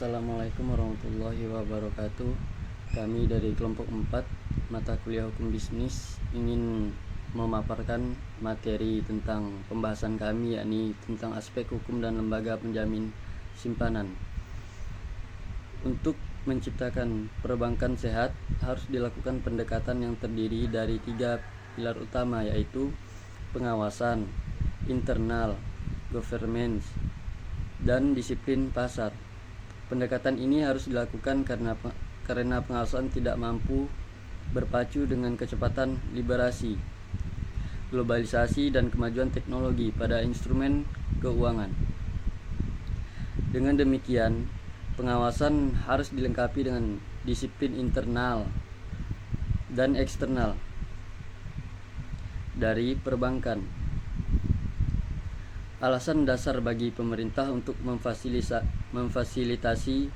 Assalamualaikum warahmatullahi wabarakatuh. Kami dari kelompok 4 mata kuliah hukum bisnis ingin memaparkan materi tentang pembahasan kami, yakni tentang aspek hukum dan lembaga penjamin simpanan. Untuk menciptakan perbankan sehat harus dilakukan pendekatan yang terdiri dari 3 pilar utama, yaitu pengawasan internal, governance, dan disiplin pasar. Pendekatan ini harus dilakukan karena pengawasan tidak mampu berpacu dengan kecepatan liberasi, globalisasi, dan kemajuan teknologi pada instrumen keuangan. Dengan demikian, pengawasan harus dilengkapi dengan disiplin internal dan eksternal dari perbankan. Alasan dasar bagi pemerintah untuk memfasilitasi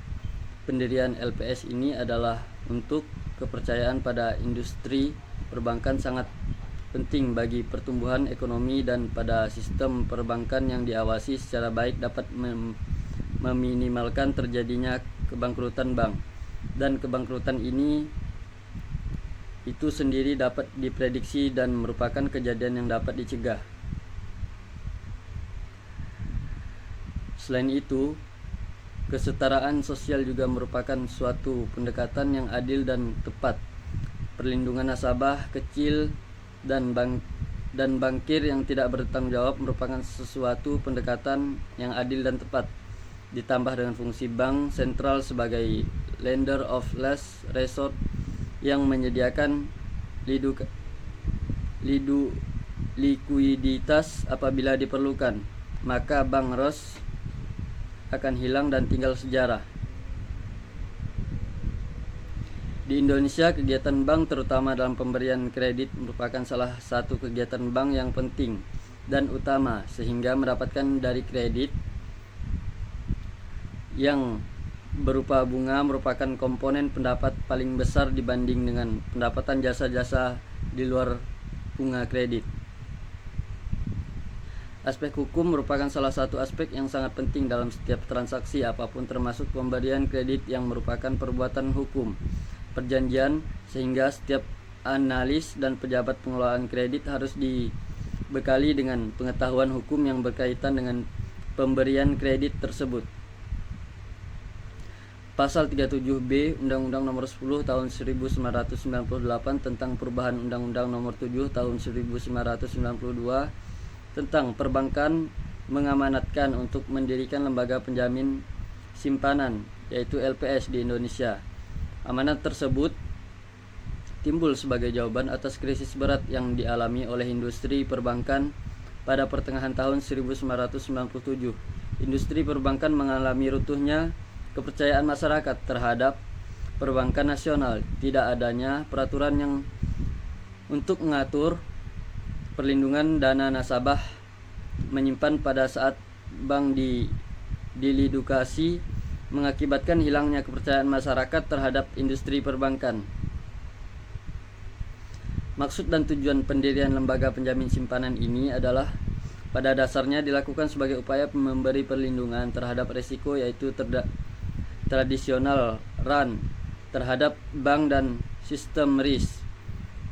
pendirian LPS ini adalah untuk kepercayaan pada industri perbankan sangat penting bagi pertumbuhan ekonomi, dan pada sistem perbankan yang diawasi secara baik dapat meminimalkan terjadinya kebangkrutan bank, dan kebangkrutan ini itu sendiri dapat diprediksi dan merupakan kejadian yang dapat dicegah. Selain itu, kesetaraan sosial juga merupakan suatu pendekatan yang adil dan tepat. Perlindungan nasabah kecil dan bankir yang tidak bertanggung jawab merupakan sesuatu pendekatan yang adil dan tepat. Ditambah dengan fungsi bank sentral sebagai lender of last resort yang menyediakan likuiditas apabila diperlukan, maka bank ROS akan hilang dan tinggal sejarah. Di Indonesia, kegiatan bank terutama dalam pemberian kredit merupakan salah satu kegiatan bank yang penting dan utama, sehingga mendapatkan dari kredit yang berupa bunga merupakan komponen pendapat paling besar dibanding dengan pendapatan jasa-jasa di luar bunga kredit. Aspek hukum merupakan salah satu aspek yang sangat penting dalam setiap transaksi apapun, termasuk pemberian kredit yang merupakan perbuatan hukum, perjanjian, sehingga setiap analis dan pejabat pengelolaan kredit harus dibekali dengan pengetahuan hukum yang berkaitan dengan pemberian kredit tersebut. Pasal 37B Undang-Undang Nomor 10 Tahun 1998 tentang perubahan Undang-Undang Nomor 7 Tahun 1992 tentang perbankan mengamanatkan untuk mendirikan lembaga penjamin simpanan, yaitu LPS di Indonesia. Amanat tersebut timbul sebagai jawaban atas krisis berat yang dialami oleh industri perbankan pada pertengahan tahun 1997. Industri perbankan mengalami runtuhnya kepercayaan masyarakat terhadap perbankan nasional, tidak adanya peraturan yang untuk mengatur perlindungan dana nasabah menyimpan pada saat bank dilidukasi mengakibatkan hilangnya kepercayaan masyarakat terhadap industri perbankan. Maksud dan tujuan pendirian lembaga penjamin simpanan ini adalah pada dasarnya dilakukan sebagai upaya memberi perlindungan terhadap risiko, yaitu tradisional run terhadap bank dan sistem risk.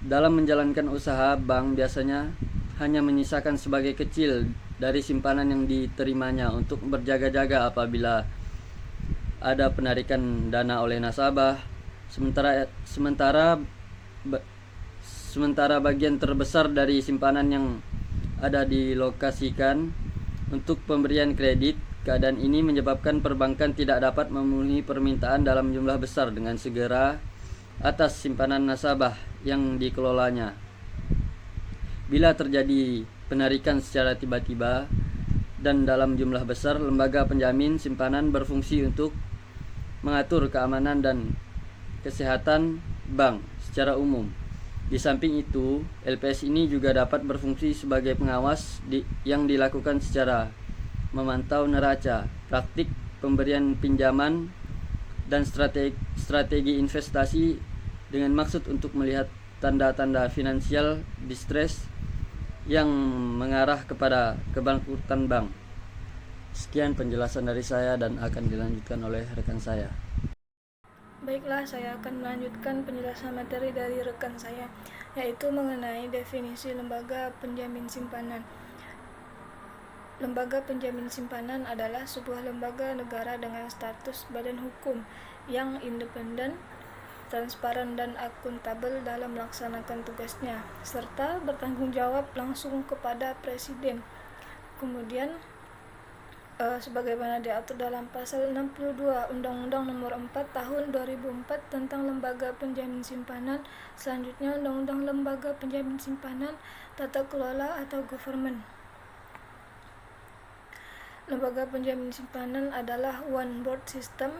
Dalam menjalankan usaha, bank biasanya hanya menyisakan sebagai kecil dari simpanan yang diterimanya untuk berjaga-jaga apabila ada penarikan dana oleh nasabah. Sementara bagian terbesar dari simpanan yang ada dilokasikan untuk pemberian kredit. Keadaan ini menyebabkan perbankan tidak dapat memenuhi permintaan dalam jumlah besar dengan segera atas simpanan nasabah yang dikelolanya. Bila terjadi penarikan secara tiba-tiba dan dalam jumlah besar, lembaga penjamin simpanan berfungsi untuk mengatur keamanan dan kesehatan bank secara umum. Di samping itu, LPS ini juga dapat berfungsi sebagai pengawas yang dilakukan secara memantau neraca, praktik pemberian pinjaman, dan strategi investasi dengan maksud untuk melihat tanda-tanda finansial distress yang mengarah kepada kebangkrutan bank. Sekian penjelasan dari saya dan akan dilanjutkan oleh rekan saya. Baiklah, saya akan melanjutkan penjelasan materi dari rekan saya, yaitu mengenai definisi lembaga penjamin simpanan. Lembaga penjamin simpanan adalah sebuah lembaga negara dengan status badan hukum yang independen, transparan dan akuntabel dalam melaksanakan tugasnya, serta bertanggung jawab langsung kepada Presiden. Kemudian, sebagaimana diatur dalam pasal 62 Undang-Undang Nomor 4 Tahun 2004 tentang Lembaga Penjamin Simpanan. Selanjutnya, Undang-Undang Lembaga Penjamin Simpanan, Tata Kelola atau Government. Lembaga penjamin simpanan adalah one board system,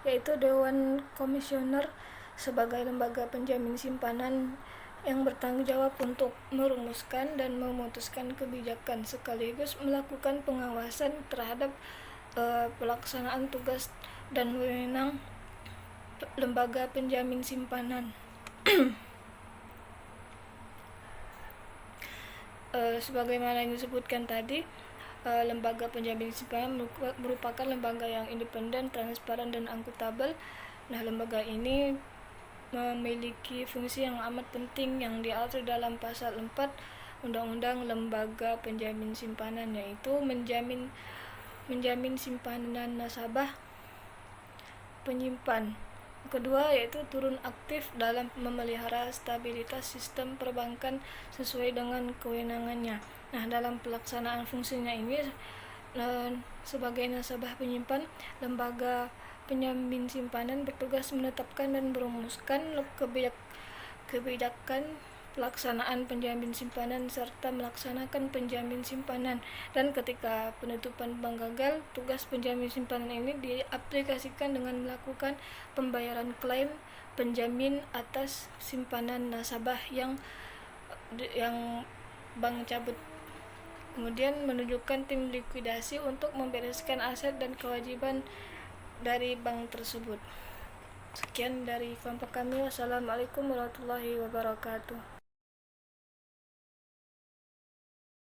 yaitu Dewan Komisioner sebagai lembaga penjamin simpanan yang bertanggung jawab untuk merumuskan dan memutuskan kebijakan sekaligus melakukan pengawasan terhadap pelaksanaan tugas dan wewenang lembaga penjamin simpanan. Sebagaimana yang disebutkan tadi, lembaga penjamin simpanan merupakan lembaga yang independen, transparan dan akuntabel. Nah, lembaga ini memiliki fungsi yang amat penting yang diatur dalam pasal 4 Undang-Undang Lembaga Penjamin Simpanan, yaitu menjamin simpanan nasabah penyimpan. Kedua, yaitu turun aktif dalam memelihara stabilitas sistem perbankan sesuai dengan kewenangannya. Nah, dalam pelaksanaan fungsinya ini, sebagai nasabah penyimpan, lembaga penjamin simpanan bertugas menetapkan dan merumuskan kebijakan pelaksanaan penjamin simpanan serta melaksanakan penjamin simpanan. Dan ketika penutupan bank gagal, tugas penjamin simpanan ini diaplikasikan dengan melakukan pembayaran klaim penjamin atas simpanan nasabah yang bank cabut. Kemudian menunjukkan tim likuidasi untuk membereskan aset dan kewajiban dari bank tersebut. Sekian dari kelompok kami. Wassalamualaikum warahmatullahi wabarakatuh.